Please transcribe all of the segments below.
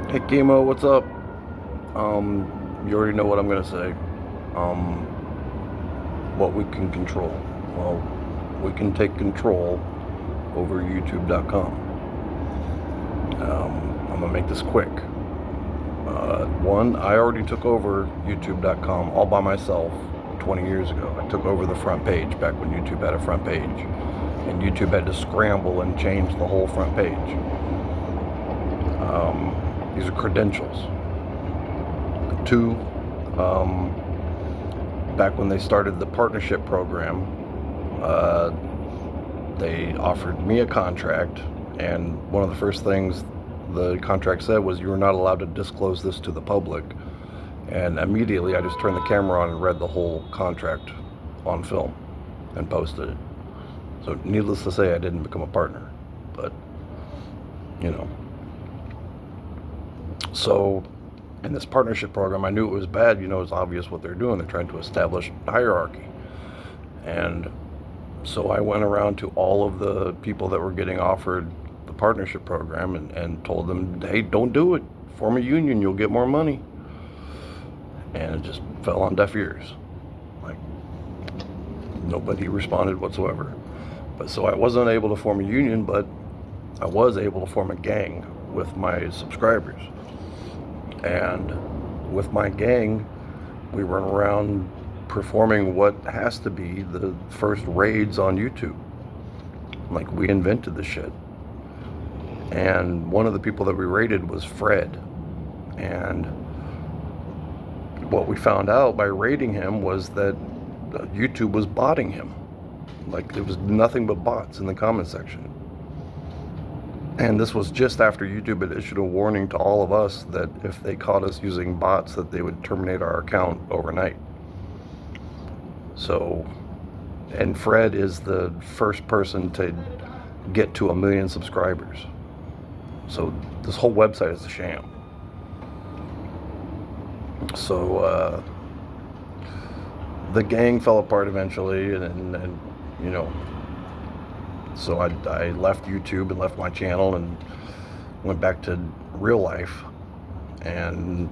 Hey keymo, what's up? You already know what I'm gonna say. Um, what we can control. Well, we can take control over YouTube.com. I'm gonna make this quick. One, I already took over YouTube.com all by myself 20 years ago. I took over the front page back when YouTube had a front page, and YouTube had to scramble and change the whole front page. These are credentials. Two, back when they started the partnership program, they offered me a contract, and one of the first things the contract said was you were not allowed to disclose this to the public. And immediately I just turned the camera on and read the whole contract on film and posted it. So needless to say, I didn't become a partner, but you know. So in this partnership program, I knew it was bad. It's obvious what they're doing. They're trying to establish hierarchy. And so I went around to all of the people that were getting offered the partnership program and told them, hey, don't do it. Form a union, you'll get more money. And it just fell on deaf ears. Like, nobody responded whatsoever. But so I wasn't able to form a union, but I was able to form a gang with my subscribers. And with my gang, we run around performing what has to be the first raids on YouTube. Like, we invented the shit. And one of the people that we raided was Fred. And what we found out by raiding him was that YouTube was botting him. Like, there was nothing but bots in the comment section. And this was just after YouTube had issued a warning to all of us that if they caught us using bots, that they would terminate our account overnight. So, and Fred is the first person to get to 1 million subscribers. So this whole website is a sham. So the gang fell apart eventually, and so I left YouTube and left my channel and went back to real life, and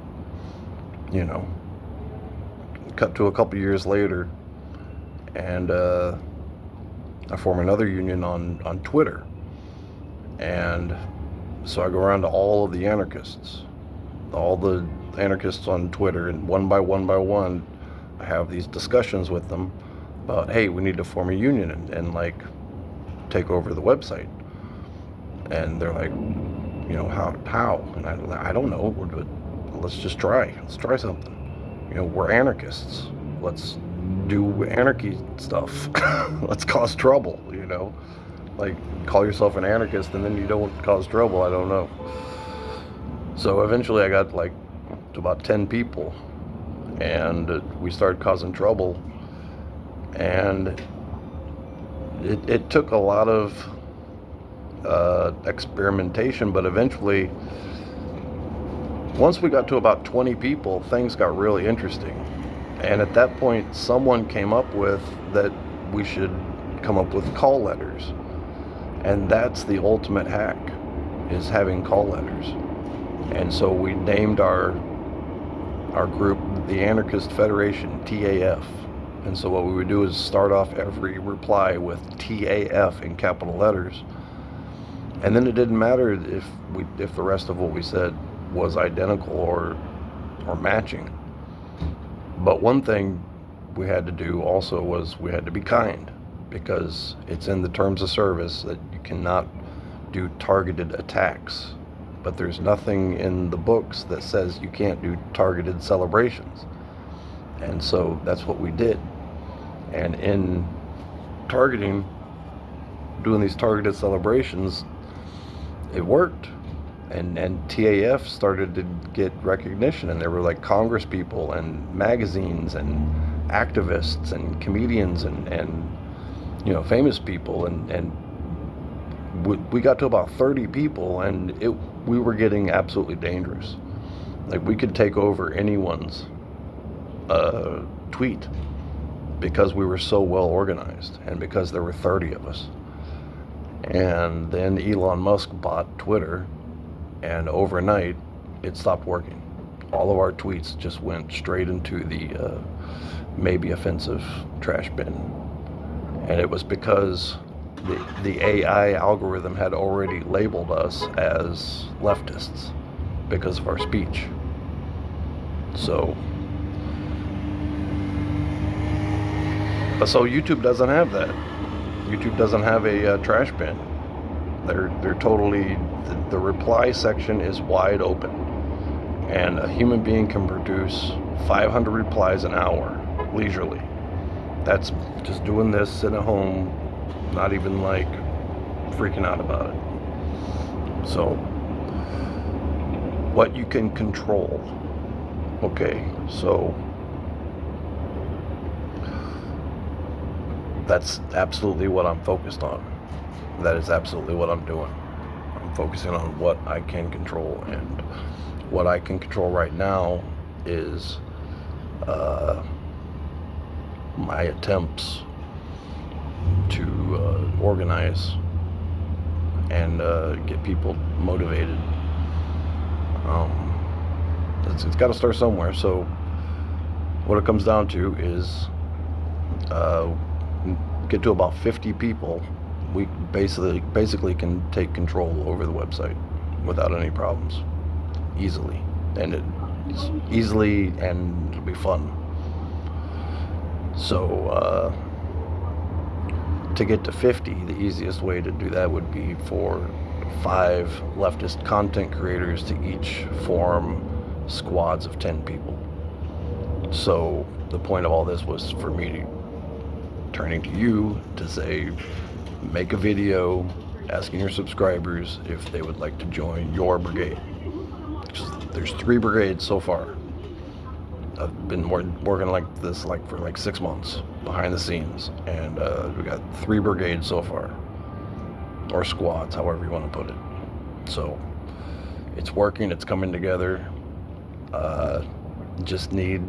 cut to a couple years later, and I form another union on Twitter. And so I go around to all of the anarchists on Twitter, and one by one I have these discussions with them about, hey, we need to form a union and like take over the website. And they're like, how? And I don't know, let's just try. Let's try something. We're anarchists. Let's do anarchy stuff. Let's cause trouble, Like, call yourself an anarchist and then you don't cause trouble. I don't know. So eventually I got like to about 10 people, and we started causing trouble. And it took a lot of experimentation, but eventually, once we got to about 20 people, things got really interesting. And at that point, someone came up with that we should come up with call letters. And that's the ultimate hack, is having call letters. And so we named our group the Anarchist Federation, TAF. And so what we would do is start off every reply with TAF in capital letters. And then it didn't matter if the rest of what we said was identical or matching. But one thing we had to do also was we had to be kind, because it's in the terms of service that you cannot do targeted attacks. But there's nothing in the books that says you can't do targeted celebrations. And so that's what we did. And in doing these targeted celebrations, it worked. And TAF started to get recognition, and there were like Congress people and magazines and activists and comedians and famous people, and we got to about 30 people, and we were getting absolutely dangerous. Like, we could take over anyone's tweet because we were so well organized, and because there were 30 of us. And then Elon Musk bought Twitter, and overnight it stopped working. All of our tweets just went straight into the maybe offensive trash bin. And it was because the AI algorithm had already labeled us as leftists because of our speech. So YouTube doesn't have that. YouTube doesn't have a trash bin. They're totally, the reply section is wide open, and a human being can produce 500 replies an hour leisurely. That's just doing this, sitting at home, not even like freaking out about it. So what you can control. Okay, so that's absolutely what I'm focused on. That is absolutely what I'm doing. I'm focusing on what I can control, and what I can control right now is my attempts to organize and get people motivated. It's got to start somewhere. So what it comes down to is get to about 50 people. We basically can take control over the website without any problems, easily, and it's easily, and it'll be fun. So to get to 50, the easiest way to do that would be for 5 leftist content creators to each form squads of 10 people. So the point of all this was for me turning to you to say, make a video asking your subscribers if they would like to join your brigade. There's 3 brigades so far. I've been working like this for 6 months behind the scenes, and we got 3 brigades so far, or squads, however you want to put it. So it's working, it's coming together. Just need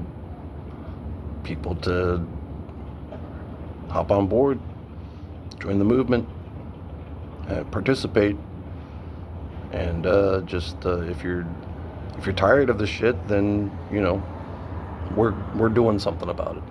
people to hop on board, join the movement, participate, and just if you're tired of the shit, then we're doing something about it.